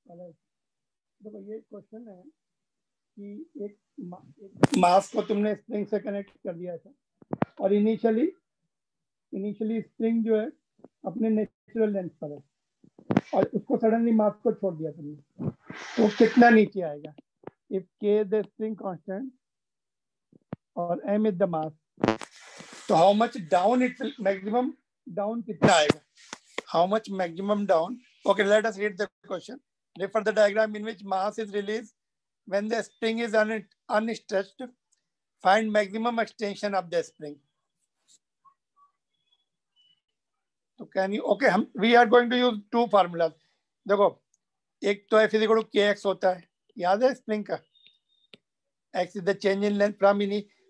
देखो ये क्वेश्चन है कि एक मास को तुमने स्प्रिंग से कनेक्ट कर दिया था और इनिशियली स्प्रिंग जो है अपने नेचुरल लेंथ पर है और उसको सडनली मास को छोड़ दिया तुमने, तो कितना नीचे आएगा? इफ के द स्प्रिंग कांस्टेंट और m इज द मास, तो how much down it will, maximum down कितना आएगा? How much maximum down? Okay, let us read the question. Refer the diagram in which mass is released when the spring is unstretched. Find maximum extension of the spring. तो can you, okay, हम we are going to use two formulas. देखो, एक तो F is equal to kx होता है, याद है spring का? X is the change in length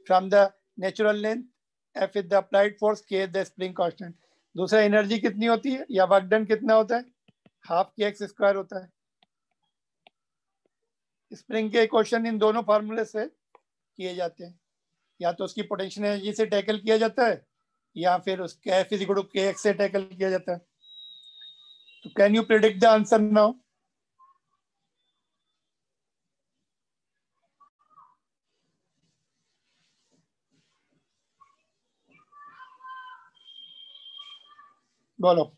from the natural length. F is the applied force, K is the spring constant. दूसरा energy कितनी होती है या वर्क डन कितना होता है? हाफ kx स्क्वायर होता है. स्प्रिंग के क्वेश्चन इन दोनों फार्मूले से किए जाते हैं, या तो उसकी पोटेंशियल एनर्जी से टैकल किया जाता है या फिर उसके F is equal to kx से टैकल किया जाता है. तो can you predict the answer now? बोलो.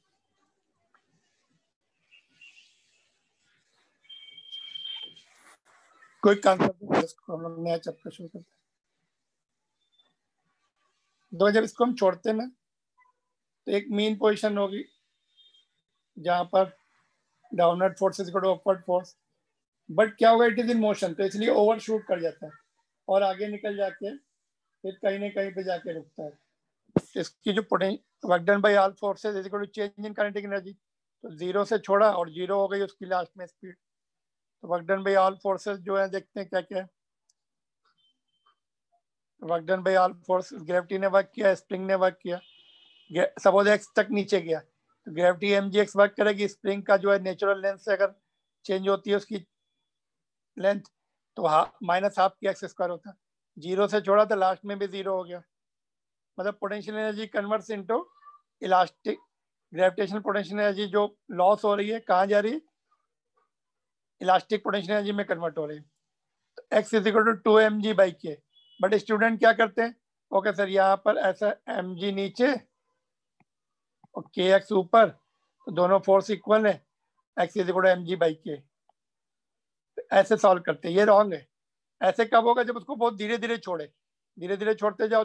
क्विक आंसर, इसको हम लोग नया चैप्टर शुरू करते हैं. दो, जब इसको हम छोड़ते हैं ना, तो एक मेन पोजीशन होगी जहां पर downward force is equal to upward force, but क्या होगा, इट इज इन मोशन, तो इसलिए ओवरशूट कर जाता है और आगे निकल जाके फिर कहीं ना कहीं पे जाके रुकता है. इसकी जो work done by all forces is equal to change in kinetic energy, तो जीरो से छोड़ा और जीरो हो गई उसकी लास्ट में स्पीड. तो work done by all forces जो है, देखते हैं क्या क्या है. Work done by all force, gravity ने वर्क किया, स्प्रिंग ने वर्क किया. सपोज एक्स तक नीचे गया तो ग्रेविटी mgx वर्क करेगी. स्प्रिंग का जो है नेचुरल लेंथ से अगर चेंज होती है उसकी लेंथ, तो माइनस हाफ की एक्स स्क्वायर होता है. जीरो से छोड़ा तो लास्ट में भी जीरो हो गया. मतलब potential energy converts into elastic gravitational potential energy जो लॉस हो रही है कहाँ जा रही है? इलास्टिक पोटेंशियल एनर्जी में कन्वर्ट हो रही है. तो x is equal to 2mg by K. But student क्या करते हैं? ओके सर, यहाँ पर ऐसा mg नीचे और के एक्स ऊपर, तो दोनों फोर्स इक्वल है, x is equal to mg by K. ऐसे सॉल्व करते हैं. ये रॉन्ग है. ऐसे कब होगा? जब उसको बहुत धीरे धीरे छोड़े, धीरे धीरे छोड़ते जाओ,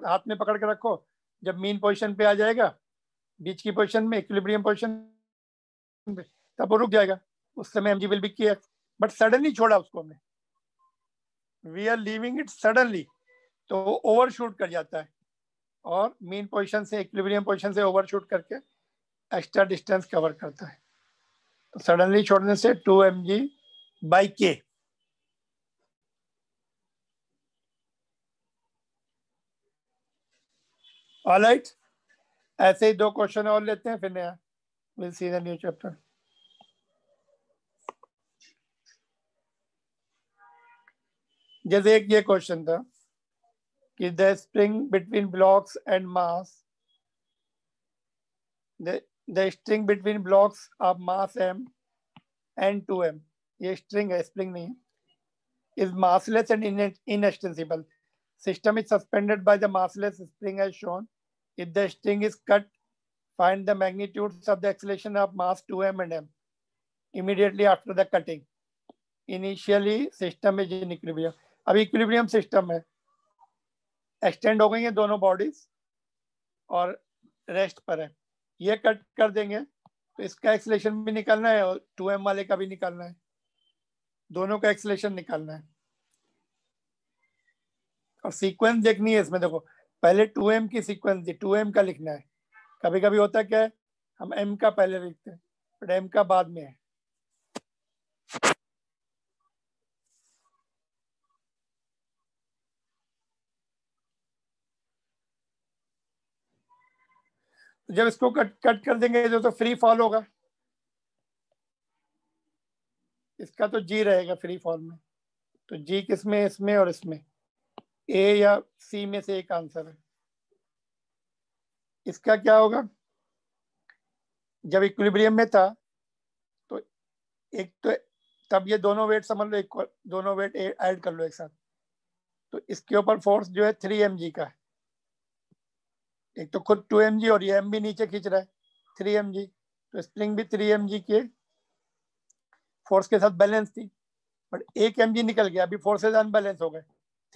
हाथ में पकड़ के रखो. जब मीन पोजीशन पे आ जाएगा, बीच की पोजीशन में, इक्विलिब्रियम पोजीशन में, तब वो रुक जाएगा. उस समय mg will be K x. But suddenly छोड़ा उसको हमने, we are leaving it suddenly, तो ओवरशूट कर जाता है और मीन पोजीशन से, इक्विलिब्रियम पोजीशन से ओवरशूट करके एक्स्ट्रा डिस्टेंस कवर करता है. तो सडनली छोड़ने से 2mg बाई के. ऑलराइट, ऐसे ही दो क्वेश्चन और लेते हैं, फिर नया will see the new chapter. जैसे एक ये क्वेश्चन था कि the spring between blocks and mass, the string between blocks of mass m and 2m, ये स्ट्रिंग है, स्प्रिंग नहीं है, is massless and inextensible. System is suspended by the massless spring as shown. If the string is cut, find the magnitudes of the acceleration of mass 2m and m immediately after the cutting. Initially system is in equilibrium. अभी equilibrium system है, extend हो गई है दोनों bodies और rest पर है. ये कट कर देंगे तो इसका एक्सेलेरेशन भी निकालना है और 2m वाले का भी निकालना है, दोनों का एक्सेलेरेशन निकालना है. और सीक्वेंस देखनी है इसमें. देखो, पहले 2m की सीक्वेंस दी, 2m का लिखना है. कभी कभी होता है क्या है, हम m का पहले लिखते हैं बट m का बाद में है. जब इसको कट कर देंगे तो फ्री फॉल होगा. इसका तो जी रहेगा फ्री फॉल में. तो जी किसमें? इसमें और इसमें. ए या सी में से एक आंसर है. इसका क्या होगा? जब इक्विलिब्रियम में था तो एक तो तब ये दोनों वेट समझ लो इक्वल, दोनों वेट ऐड कर लो एक साथ, तो इसके ऊपर फोर्स जो है 3 mg का है। एक तो खुद 2 mg और ये m भी नीचे खींच रहा है 3 mg, तो स्प्रिंग भी 3 mg के फोर्स के साथ बैलेंस थी, बट 1 mg निकल गया, अभी फोर्सेज अनबैलेंस हो गए,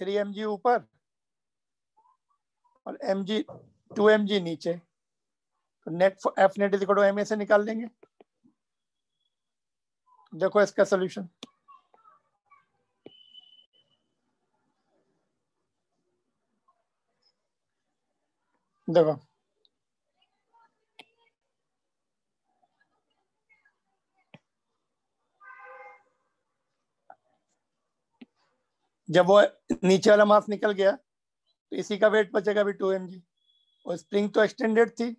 3 mg ऊपर और mg 2 mg नीचे, तो net F net is equal to M A से निकाल लेंगे। देखो इसका सोल्यूशन, देखो जब वो नीचे वाला मास निकल गया तो इसी का वेट बचेगा अभी 2 mg, और स्प्रिंग तो एक्सटेंडेड थी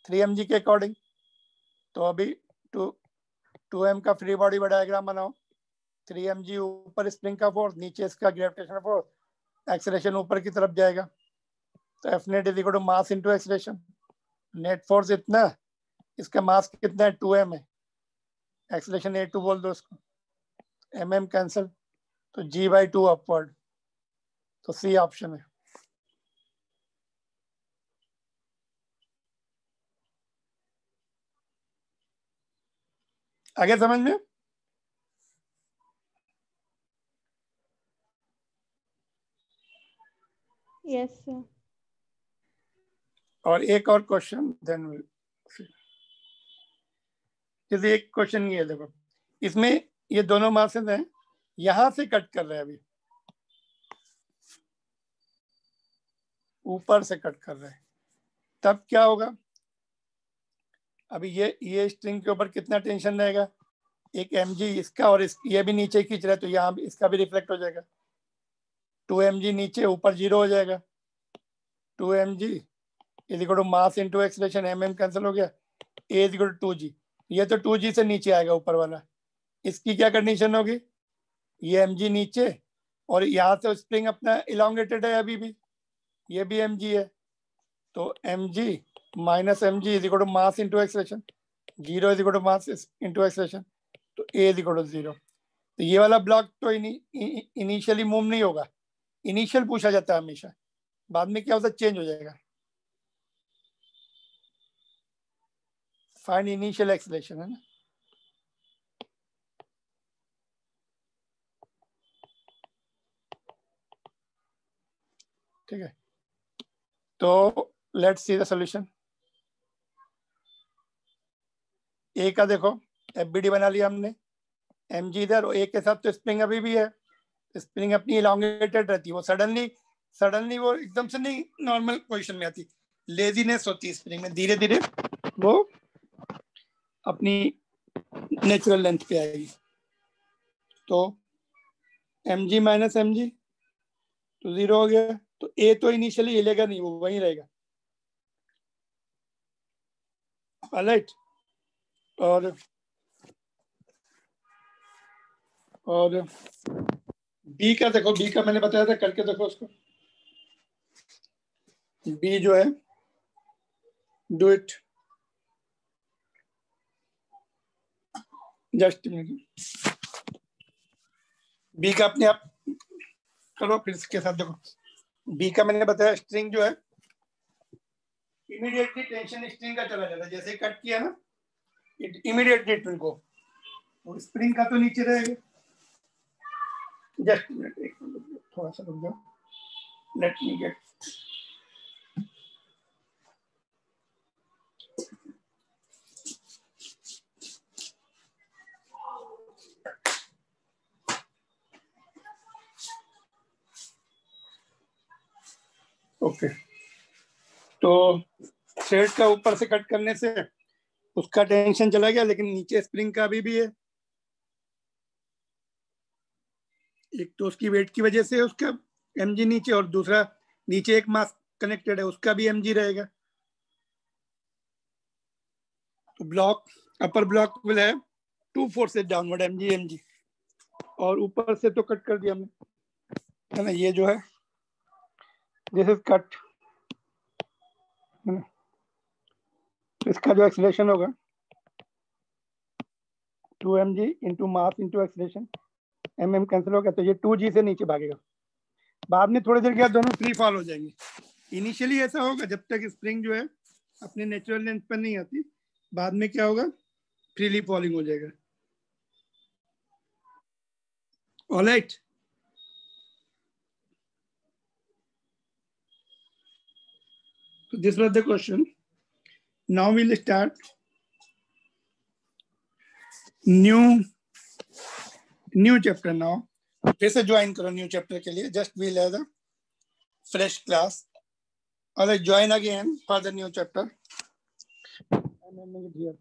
3 mg के अकॉर्डिंग, तो अभी 2m का फ्री बॉडी डायग्राम बनाओ, 3 mg ऊपर स्प्रिंग का फोर्स, नीचे इसका ग्रेविटेशनल फोर्स, एक्सेलरेशन ऊपर की तरफ जाएगा, तो F net is equal to mass into acceleration, net force इतना, इसका मास कितना है 2m है, एक्सेलरेशन a2 बोल दो उसको, mm कैंसिल, तो g/2 अपवर्ड, तो सी ऑप्शन है। आगे समझ में? Yes sir. और एक और क्वेश्चन देन जैसे एक क्वेश्चन ये देखो, इसमें ये दोनों मासेस हैं, यहां से कट कर रहे हैं, अभी ऊपर से कट कर रहे हैं, तब क्या होगा? अभी ये स्ट्रिंग के ऊपर कितना टेंशन रहेगा, एक mg इसका और ये भी नीचे खींच रहा है, तो यहाँ इसका भी रिफ्लेक्ट हो जाएगा, 2 mg नीचे, ऊपर 0 हो जाएगा, 2 mg is equal to mass into acceleration, mm cancel हो गया, a is equal to 2g, ये तो 2g से नीचे आएगा ऊपर वाला, इसकी क्या कंडीशन होगी, ये mg नीचे और यहाँ से स्प्रिंग अपना इलांगेटेड है अभी भी, ये भी mg है, तो mg minus mg is equal to mass into acceleration, 0 is equal to mass into acceleration, तो a इज इक्वल टू 0। तो ये वाला ब्लॉक तो इनिशियली मूव नहीं होगा, इनिशियल पूछा जाता है हमेशा, बाद में क्या होता है चेंज हो जाएगा, फाइंड इनिशियल एक्सेलरेशन है ना। ठीक है, तो लेट्स सी द सॉल्यूशन। ए का देखो एफबीडी बना लिया हमने, mg इधर और ए के साथ तो स्प्रिंग अभी भी है, स्प्रिंग अपनी इलांगेटेड रहती है, वो सडनली वो एकदम से नहीं नॉर्मल पोजीशन में आती, लेजीनेस होती है स्प्रिंग में, धीरे धीरे वो अपनी नेचुरल लेंथ पे आएगी, तो mg माइनस mg तो 0 हो गया, तो ए तो इनिशियली हिलेगा नहीं, वो वहीं रहेगा, राइट। और बी का देखो, बी का मैंने बताया था, करके देखो उसको, बी जो है डू इट, जस्ट बी का अपने आप करो, फिर इसके साथ देखो, बी का मैंने बताया स्ट्रिंग जो है इमीडिएटली टेंशन स्ट्रिंग का चला जाता है, जैसे कट किया ना इमीडिएटली ट्विन को, और स्प्रिंग का तो नीचे रहेगा, जस्ट मिनट, एक मिनट थोड़ा सा रुक जाओ, लेट मी गेट, ओके। तो थ्रेड का ऊपर से कट करने से उसका टेंशन चला गया, लेकिन नीचे स्प्रिंग का अभी भी है, एक तो उसकी वेट की वजह से उसका mg नीचे, और दूसरा नीचे एक मास कनेक्टेड है, उसका भी mg रहेगा, तो block upper block will have 2 forces downward, mg, और ऊपर से तो कट कर दिया हमने, है ना, ये जो है दिस इज कट, है ना, इसका जो एक्सेलरेशन होगा 2mg into mass into acceleration, mm cancel हो गया तो ये 2g से नीचे भागेगा। बाद में थोड़ी देर के बाद दोनों फ्री फॉल हो जाएंगे। इनिशियली ऐसा होगा जब तक स्प्रिंग जो है अपने नेचुरल लेंथ पर नहीं आती, बाद में क्या होगा, फ्रीली फॉलिंग हो जाएगा। Alright, so this was the question. Now we'll start new chapter now. फिर से ज्वाइन करो न्यू चैप्टर के लिए, just we'll have the fresh class. Alright, join again for the new chapter. I'm ending it here.